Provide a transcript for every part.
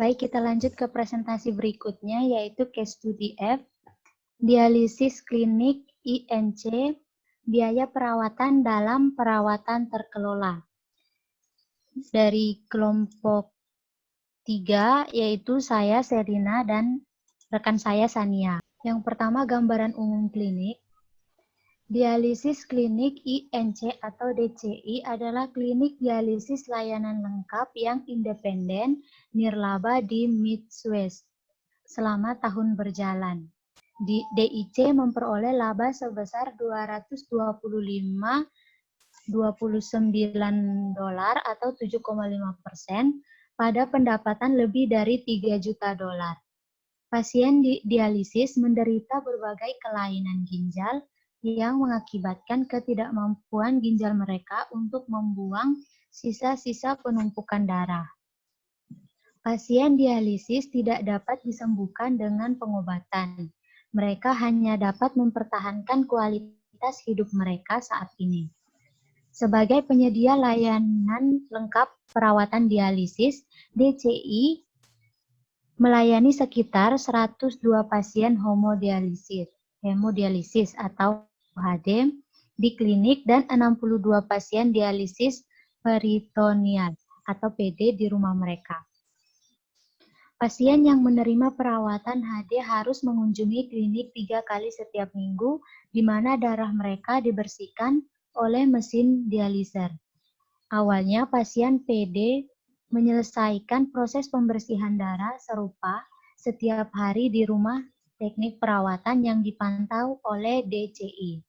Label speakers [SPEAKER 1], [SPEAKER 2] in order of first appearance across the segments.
[SPEAKER 1] Baik, kita lanjut ke presentasi berikutnya, yaitu case study F, dialisis klinik INC, biaya perawatan dalam perawatan terkelola. Dari kelompok 3, yaitu saya, Serina, dan rekan saya, Sania. Yang pertama, gambaran umum klinik. Dialisis klinik INC atau DCI adalah klinik dialisis layanan lengkap yang independen nirlaba di Midwest selama tahun berjalan. DIC memperoleh laba sebesar $225,29 atau 7,5% pada pendapatan lebih dari $3 juta. Pasien dialisis menderita berbagai kelainan ginjal yang mengakibatkan ketidakmampuan ginjal mereka untuk membuang sisa-sisa penumpukan darah. Pasien dialisis tidak dapat disembuhkan dengan pengobatan. Mereka hanya dapat mempertahankan kualitas hidup mereka saat ini. Sebagai penyedia layanan lengkap perawatan dialisis, DCI melayani sekitar 102 pasien hemodialisis atau HD di klinik dan 62 pasien dialisis peritoneal atau PD di rumah mereka. Pasien yang menerima perawatan HD harus mengunjungi klinik 3 kali setiap minggu, di mana darah mereka dibersihkan oleh mesin dialiser. Awalnya pasien PD menyelesaikan proses pembersihan darah serupa setiap hari di rumah teknik perawatan yang dipantau oleh DCI.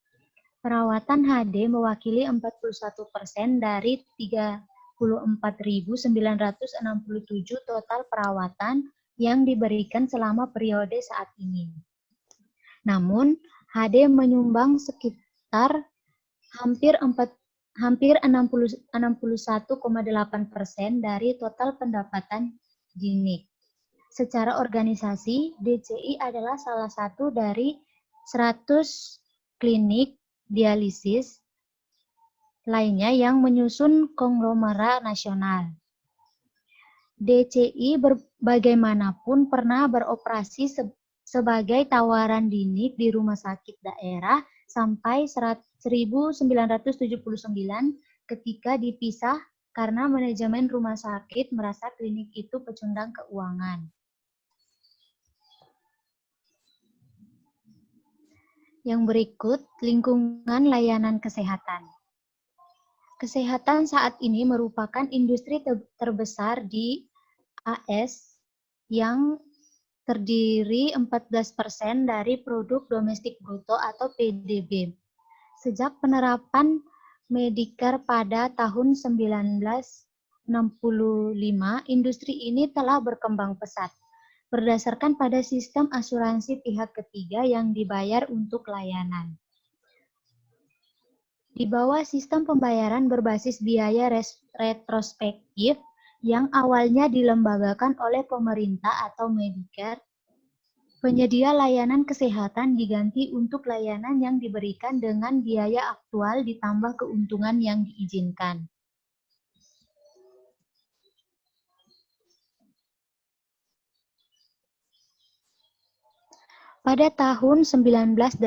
[SPEAKER 1] Perawatan HD mewakili 41% dari 34.967 total perawatan yang diberikan selama periode saat ini. Namun, HD menyumbang sekitar hampir 61,8% dari total pendapatan GINIK. Secara organisasi, DCI adalah salah satu dari 100 klinik dialisis lainnya yang menyusun konglomerat nasional. DCI bagaimanapun pernah beroperasi sebagai tawaran DINIK di rumah sakit daerah sampai 1979 ketika dipisah karena manajemen rumah sakit merasa klinik itu pecundang keuangan. Yang berikut, lingkungan layanan kesehatan. Kesehatan saat ini merupakan industri terbesar di AS yang terdiri 14% dari produk domestik bruto atau PDB. Sejak penerapan Medicare pada tahun 1965, industri ini telah berkembang pesat, berdasarkan pada sistem asuransi pihak ketiga yang dibayar untuk layanan. Di bawah sistem pembayaran berbasis biaya retrospektif yang awalnya dilembagakan oleh pemerintah atau Medicare, penyedia layanan kesehatan diganti untuk layanan yang diberikan dengan biaya aktual ditambah keuntungan yang diizinkan. Pada tahun 1983,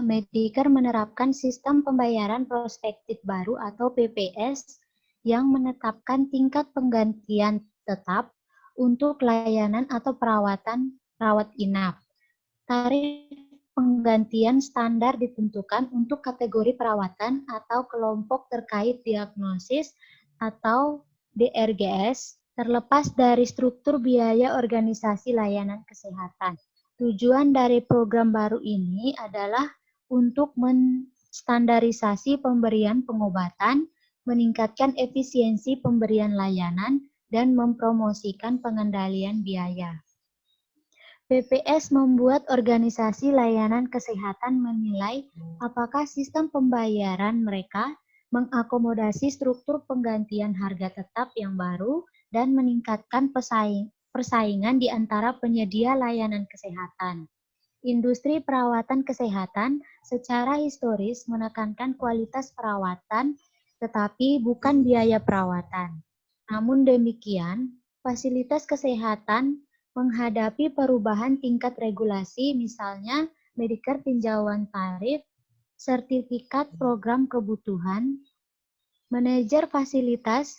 [SPEAKER 1] Medicare menerapkan sistem pembayaran prospektif baru atau PPS yang menetapkan tingkat penggantian tetap untuk layanan atau perawatan rawat inap. Tarif penggantian standar ditentukan untuk kategori perawatan atau kelompok terkait diagnosis atau DRGS, terlepas dari struktur biaya organisasi layanan kesehatan. Tujuan dari program baru ini adalah untuk menstandarisasi pemberian pengobatan, meningkatkan efisiensi pemberian layanan, dan mempromosikan pengendalian biaya. PPS membuat organisasi layanan kesehatan menilai apakah sistem pembayaran mereka mengakomodasi struktur penggantian harga tetap yang baru dan meningkatkan persaingan di antara penyedia layanan kesehatan. Industri perawatan kesehatan secara historis menekankan kualitas perawatan, tetapi bukan biaya perawatan. Namun demikian, fasilitas kesehatan menghadapi perubahan tingkat regulasi, misalnya Medicare tinjauan tarif, sertifikat program kebutuhan. Manajer fasilitas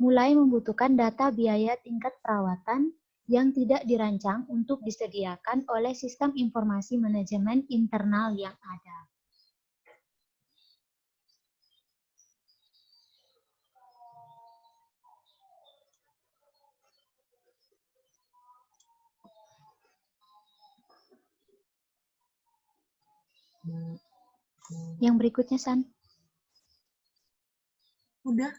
[SPEAKER 1] mulai membutuhkan data biaya tingkat perawatan yang tidak dirancang untuk disediakan oleh sistem informasi manajemen internal yang ada. Yang berikutnya, San.
[SPEAKER 2] Udah.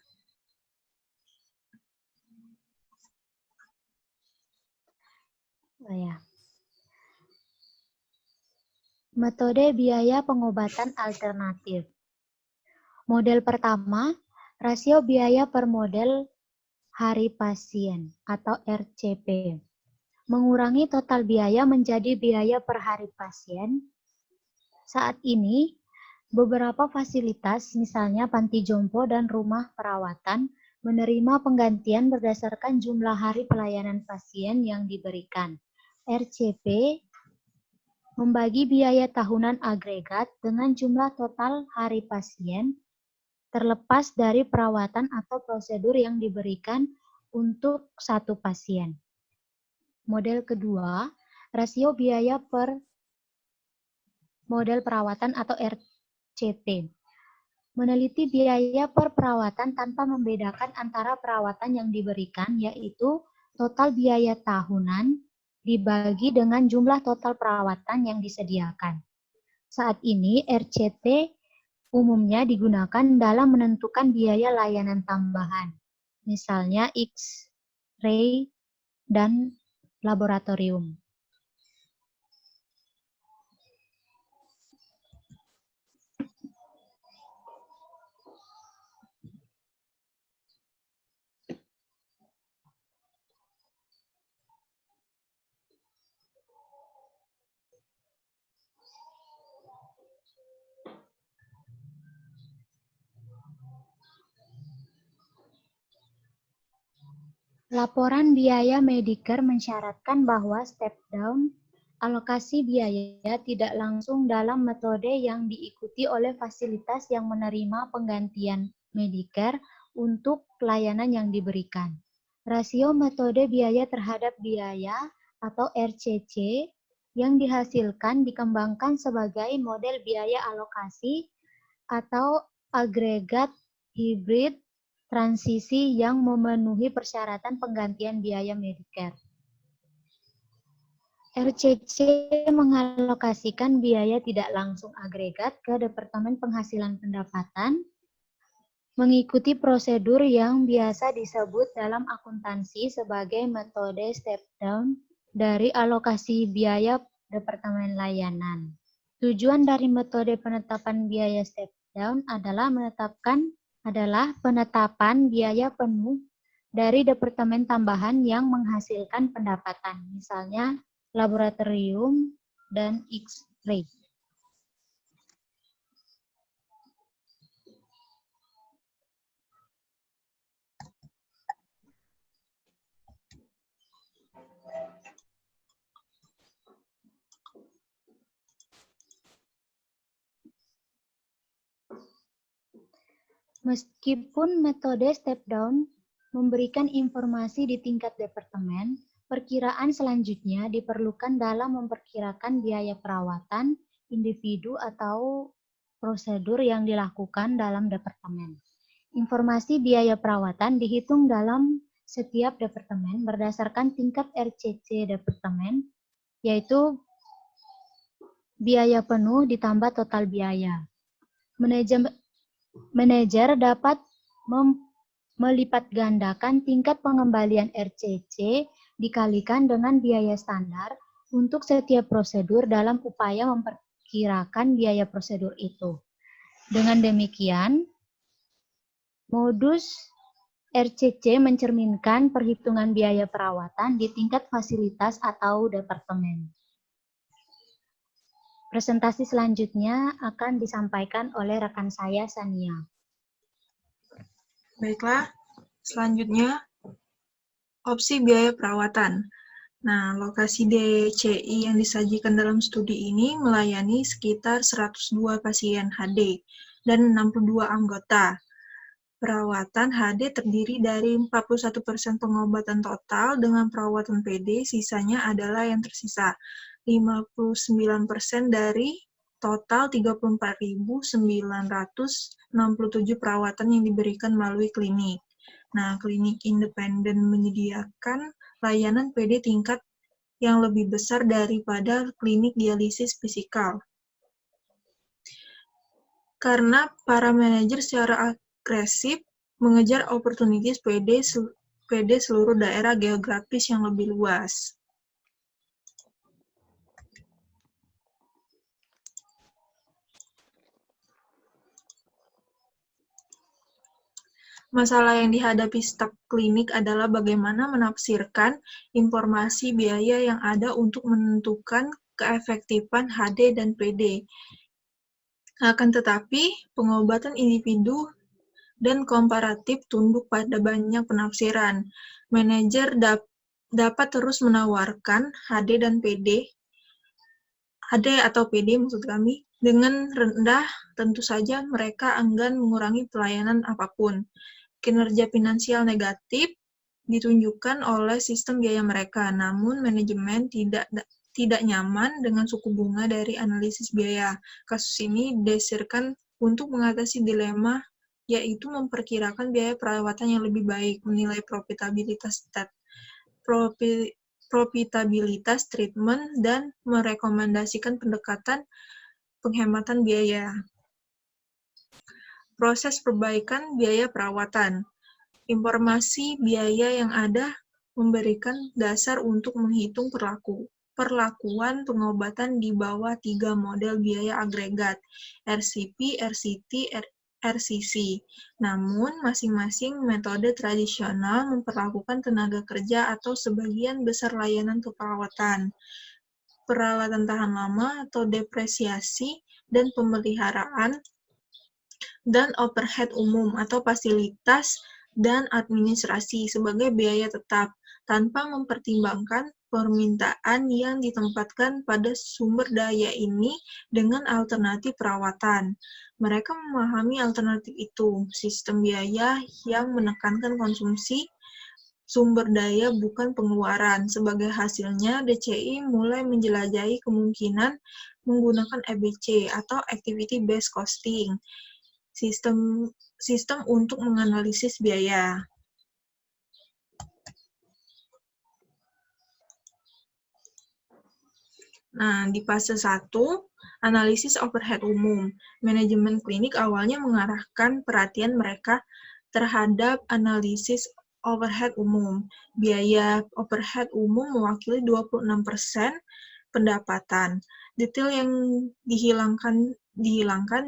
[SPEAKER 1] Oh ya. Metode biaya pengobatan alternatif. Model pertama, rasio biaya per model hari pasien atau RCP. Mengurangi total biaya menjadi biaya per hari pasien. Saat ini, beberapa fasilitas, misalnya panti jompo dan rumah perawatan, menerima penggantian berdasarkan jumlah hari pelayanan pasien yang diberikan. RCP membagi biaya tahunan agregat dengan jumlah total hari pasien, terlepas dari perawatan atau prosedur yang diberikan untuk satu pasien. Model kedua, rasio biaya per model perawatan atau RCT. Meneliti biaya per perawatan tanpa membedakan antara perawatan yang diberikan, yaitu total biaya tahunan dibagi dengan jumlah total perawatan yang disediakan. Saat ini, RCT umumnya digunakan dalam menentukan biaya layanan tambahan, misalnya X-ray dan laboratorium. Laporan biaya Medicare mensyaratkan bahwa step down alokasi biaya tidak langsung dalam metode yang diikuti oleh fasilitas yang menerima penggantian Medicare untuk pelayanan yang diberikan. Rasio metode biaya terhadap biaya atau RCC yang dihasilkan dikembangkan sebagai model biaya alokasi atau agregat hibrid transisi yang memenuhi persyaratan penggantian biaya Medicare. RCC mengalokasikan biaya tidak langsung agregat ke Departemen Penghasilan Pendapatan mengikuti prosedur yang biasa disebut dalam akuntansi sebagai metode step down dari alokasi biaya Departemen Layanan. Tujuan dari metode penetapan biaya step down adalah penetapan biaya penuh dari departemen tambahan yang menghasilkan pendapatan, misalnya laboratorium dan X-ray. Meskipun metode step down memberikan informasi di tingkat departemen, perkiraan selanjutnya diperlukan dalam memperkirakan biaya perawatan individu atau prosedur yang dilakukan dalam departemen. Informasi biaya perawatan dihitung dalam setiap departemen berdasarkan tingkat RCC departemen, yaitu biaya penuh ditambah total biaya. Manajer dapat melipat gandakan tingkat pengembalian RCC dikalikan dengan biaya standar untuk setiap prosedur dalam upaya memperkirakan biaya prosedur itu. Dengan demikian, modus RCC mencerminkan perhitungan biaya perawatan di tingkat fasilitas atau departemen. Presentasi selanjutnya akan disampaikan oleh rekan saya, Sania.
[SPEAKER 2] Baiklah, selanjutnya Opsi biaya perawatan. Nah, lokasi DCI yang disajikan dalam studi ini melayani sekitar 102 pasien HD dan 62 anggota. Perawatan HD terdiri dari 41% pengobatan total dengan perawatan PD, sisanya adalah yang tersisa. 59% dari total 34.967 perawatan yang diberikan melalui klinik. Nah, klinik independen menyediakan layanan PD tingkat yang lebih besar daripada klinik dialisis fisikal. Karena para manajer secara agresif mengejar opportunities PD seluruh daerah geografis yang lebih luas. Masalah yang dihadapi staf klinik adalah bagaimana menafsirkan informasi biaya yang ada untuk menentukan keefektifan HD dan PD. Akan tetapi, pengobatan individu dan komparatif tunduk pada banyak penafsiran. Manajer dapat terus menawarkan HD atau PD maksud kami, dengan rendah, tentu saja mereka enggan mengurangi pelayanan apapun. Kinerja finansial negatif ditunjukkan oleh sistem biaya mereka, namun manajemen tidak nyaman dengan suku bunga dari analisis biaya. Kasus ini didasarkan untuk mengatasi dilema, yaitu memperkirakan biaya perawatan yang lebih baik, menilai profitabilitas treatment, dan merekomendasikan pendekatan penghematan biaya. Proses perbaikan biaya perawatan. Informasi biaya yang ada memberikan dasar untuk menghitung perlakuan pengobatan di bawah 3 model biaya agregat, RCP, RCT, RCC. Namun, masing-masing metode tradisional memperlakukan tenaga kerja atau sebagian besar layanan keperawatan, peralatan tahan lama atau depresiasi, dan pemeliharaan, dan overhead umum atau fasilitas dan administrasi sebagai biaya tetap, tanpa mempertimbangkan permintaan yang ditempatkan pada sumber daya ini dengan alternatif perawatan. Mereka memahami alternatif itu, sistem biaya yang menekankan konsumsi sumber daya bukan pengeluaran. Sebagai hasilnya, DCI mulai menjelajahi kemungkinan menggunakan ABC atau Activity Based Costing, sistem untuk menganalisis biaya. Nah, di fase 1, analisis overhead umum. Manajemen klinik awalnya mengarahkan perhatian mereka terhadap analisis overhead umum. Biaya overhead umum mewakili 26% pendapatan. Detail yang dihilangkan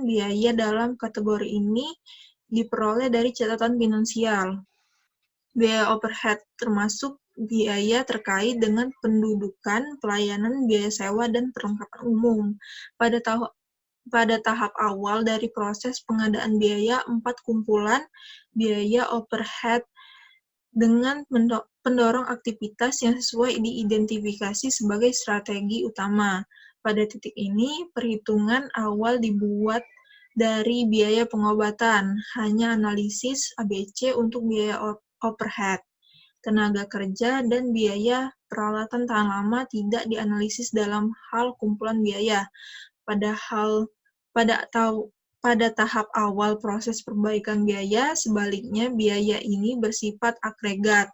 [SPEAKER 2] biaya dalam kategori ini diperoleh dari catatan finansial. Biaya overhead termasuk biaya terkait dengan pendudukan, pelayanan, biaya sewa, dan perlengkapan umum. Pada tahap awal dari proses pengadaan biaya, 4 kumpulan biaya overhead dengan pendorong aktivitas yang sesuai diidentifikasi sebagai strategi utama. Pada titik ini, perhitungan awal dibuat dari biaya pengobatan, hanya analisis ABC untuk biaya overhead, tenaga kerja, dan biaya peralatan tahan lama tidak dianalisis dalam hal kumpulan biaya. Pada tahap awal proses perbaikan biaya, sebaliknya biaya ini bersifat agregat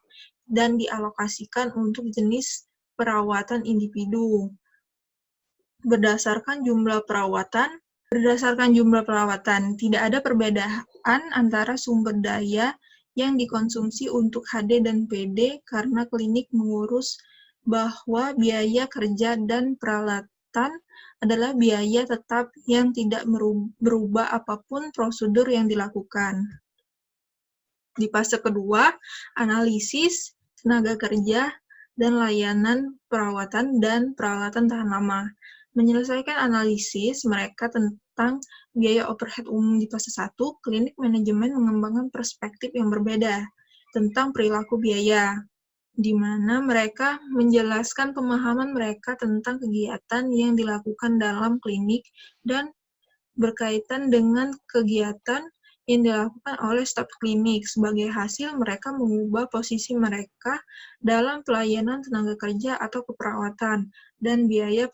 [SPEAKER 2] dan dialokasikan untuk jenis perawatan individu. Berdasarkan jumlah perawatan, tidak ada perbedaan antara sumber daya yang dikonsumsi untuk HD dan PD karena klinik mengurus bahwa biaya kerja dan peralatan adalah biaya tetap yang tidak berubah apapun prosedur yang dilakukan. Di fase kedua, analisis tenaga kerja dan layanan perawatan dan peralatan tahan lama. Menyelesaikan analisis mereka tentang biaya overhead umum di fase 1, klinik manajemen mengembangkan perspektif yang berbeda tentang perilaku biaya. di mana mereka menjelaskan pemahaman mereka tentang kegiatan yang dilakukan dalam klinik dan berkaitan dengan kegiatan yang dilakukan oleh staf klinik. Sebagai hasil, mereka mengubah posisi mereka dalam pelayanan tenaga kerja atau keperawatan dan biaya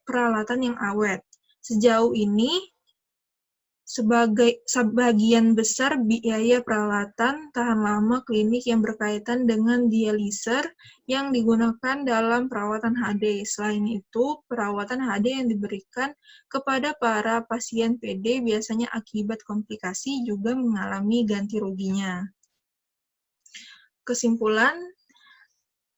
[SPEAKER 2] peralatan yang awet. Sejauh ini, sebagian besar biaya peralatan tahan lama klinik yang berkaitan dengan dialiser yang digunakan dalam perawatan HD. Selain itu, perawatan HD yang diberikan kepada para pasien PD biasanya akibat komplikasi juga mengalami ganti ruginya. Kesimpulan,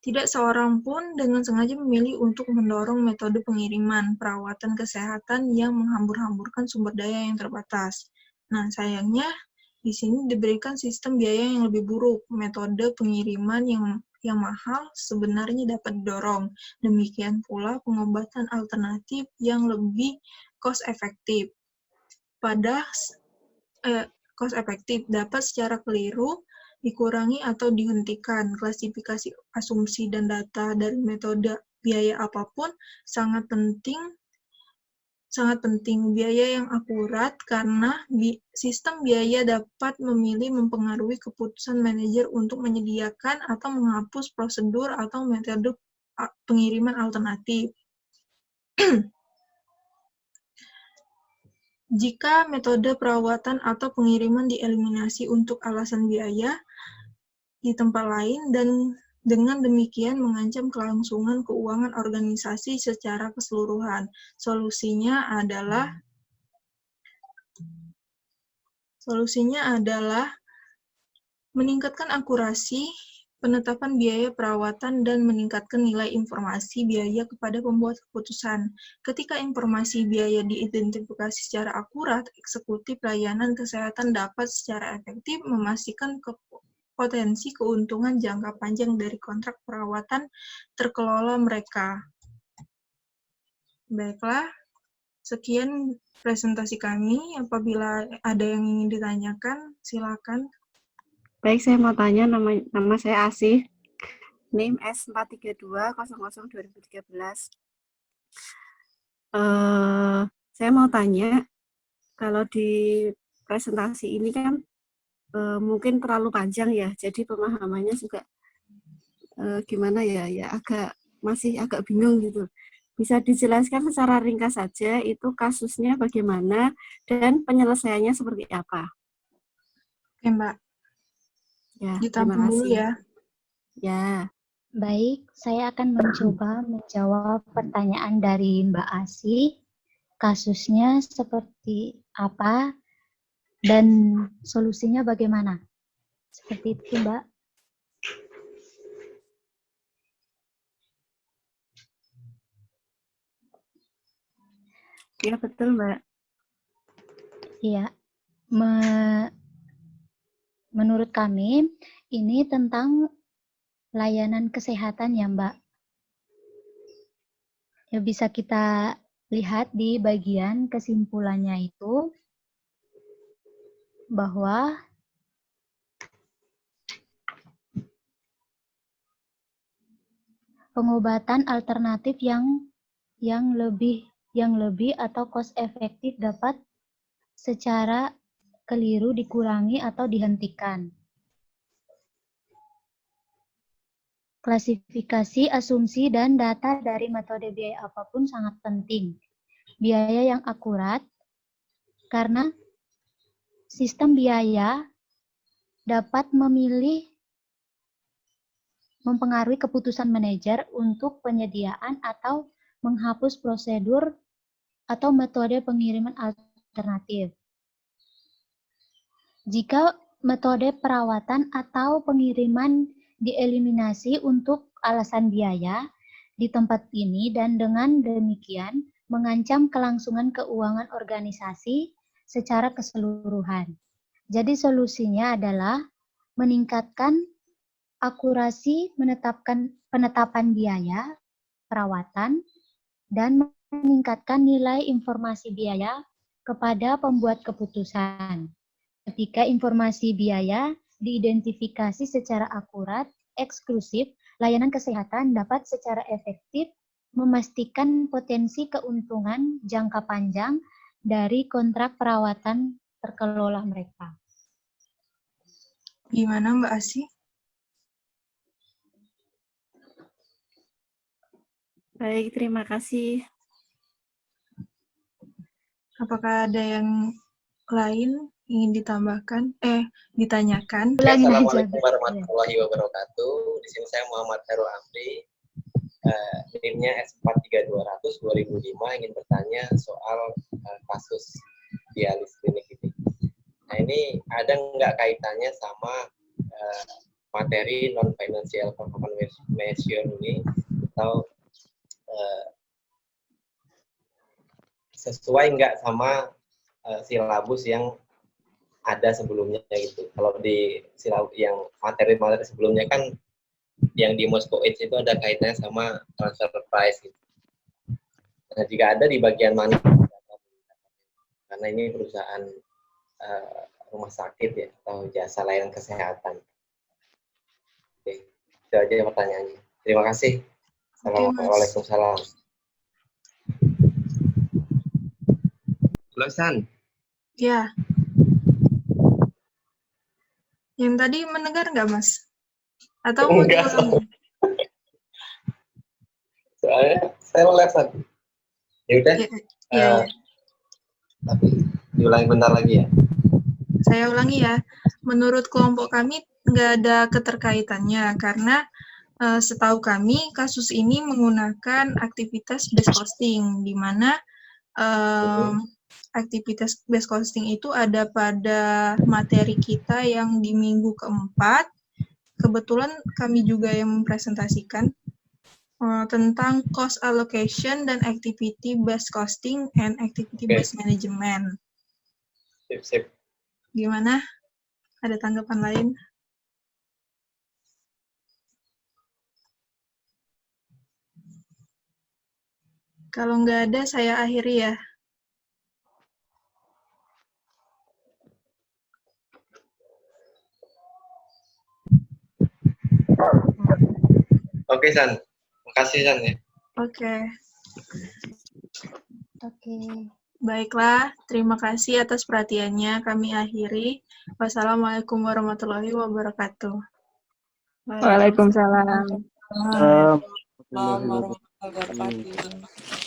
[SPEAKER 2] tidak seorang pun dengan sengaja memilih untuk mendorong metode pengiriman perawatan kesehatan yang menghambur-hamburkan sumber daya yang terbatas. Nah, sayangnya di sini diberikan sistem biaya yang lebih buruk. Metode pengiriman yang mahal sebenarnya dapat didorong. Demikian pula pengobatan alternatif yang lebih cost efektif. Cost efektif dapat secara keliru dikurangi atau dihentikan. Klasifikasi asumsi dan data dari metode biaya apapun sangat penting. Biaya yang akurat karena sistem biaya dapat mempengaruhi keputusan manajer untuk menyediakan atau menghapus prosedur atau metode pengiriman alternatif. Jika metode perawatan atau pengiriman dieliminasi untuk alasan biaya di tempat lain dan dengan demikian mengancam kelangsungan keuangan organisasi secara keseluruhan. Solusinya adalah meningkatkan akurasi penetapan biaya perawatan dan meningkatkan nilai informasi biaya kepada pembuat keputusan. Ketika informasi biaya diidentifikasi secara akurat, eksekutif layanan kesehatan dapat secara efektif memastikan potensi keuntungan jangka panjang dari kontrak perawatan terkelola mereka. Baiklah, sekian presentasi kami. Apabila ada yang ingin ditanyakan, silakan.
[SPEAKER 3] Baik, saya mau tanya, nama saya Asih, NIM S432002013. Saya mau tanya, kalau di presentasi ini kan mungkin terlalu panjang ya, jadi pemahamannya juga gimana ya, masih agak bingung gitu. Bisa dijelaskan secara ringkas saja itu kasusnya bagaimana dan penyelesaiannya seperti apa?
[SPEAKER 2] Oke, Mbak.
[SPEAKER 3] Ya,
[SPEAKER 2] Ditampung dulu ya.
[SPEAKER 3] Ya.
[SPEAKER 1] Baik, saya akan mencoba menjawab pertanyaan dari Mbak Asih. Kasusnya seperti apa dan solusinya bagaimana? Seperti itu, Mbak.
[SPEAKER 3] Ya, betul, Mbak.
[SPEAKER 1] Iya. Menurut kami, ini tentang layanan kesehatan ya, Mbak. Ya, bisa kita lihat di bagian kesimpulannya itu bahwa pengobatan alternatif yang lebih atau cost efektif dapat secara keliru dikurangi atau dihentikan. Klasifikasi, asumsi, dan data dari metode biaya apapun sangat penting. Biaya yang akurat, karena sistem biaya dapat mempengaruhi keputusan manajer untuk penyediaan atau menghapus prosedur atau metode pengiriman alternatif. Jika metode perawatan atau pengiriman dieliminasi untuk alasan biaya di tempat ini dan dengan demikian mengancam kelangsungan keuangan organisasi secara keseluruhan. Jadi solusinya adalah meningkatkan akurasi penetapan biaya perawatan dan meningkatkan nilai informasi biaya kepada pembuat keputusan. Ketika informasi biaya diidentifikasi secara akurat, eksklusif, layanan kesehatan dapat secara efektif memastikan potensi keuntungan jangka panjang dari kontrak perawatan terkelola mereka.
[SPEAKER 2] Gimana Mbak Asih?
[SPEAKER 3] Baik, terima kasih.
[SPEAKER 2] Apakah ada yang lain ingin ditambahkan? Ditanyakan?
[SPEAKER 1] Ulangi aja.
[SPEAKER 4] Assalamualaikum warahmatullahi wabarakatuh. Di sini saya Muhammad Heru Amri. NIM-nya S43200 2005, ingin bertanya soal kasus dialis klinik ini. Nah, ini ada nggak kaitannya sama materi non-financial performance measure ini, atau sesuai nggak sama silabus yang ada sebelumnya gitu. Kalau di silabus yang materi-materi sebelumnya kan yang di Moscow Edge itu ada kaitannya sama transfer price gitu. Nah, jika ada di bagian mana? Karena ini perusahaan rumah sakit ya, atau jasa layanan kesehatan. Oke, itu aja pertanyaannya. Terima kasih. Waalaikumsalam. Halo, San.
[SPEAKER 2] Ya. Yang tadi mendengar nggak, Mas? Atau mau
[SPEAKER 4] Enggak.
[SPEAKER 2] diulangi?
[SPEAKER 4] Soalnya saya live San. Ya udah.
[SPEAKER 2] Ya.
[SPEAKER 4] Tapi diulangi bentar lagi ya.
[SPEAKER 2] Saya ulangi ya. Menurut kelompok kami nggak ada keterkaitannya karena setahu kami kasus ini menggunakan aktivitas base costing, di mana aktivitas base costing itu ada pada materi kita yang di minggu keempat. Kebetulan kami juga yang mempresentasikan tentang cost allocation dan activity based costing and activity based management.
[SPEAKER 4] Sip.
[SPEAKER 2] Gimana? Ada tanggapan lain? Kalau nggak ada, saya akhiri ya.
[SPEAKER 4] Oke, San. Makasih, San ya.
[SPEAKER 2] Oke. Baiklah, terima kasih atas perhatiannya. Kami akhiri. Wassalamualaikum warahmatullahi wabarakatuh.
[SPEAKER 5] Waalaikumsalam.
[SPEAKER 6] Waalaikumsalam warahmatullahi wabarakatuh.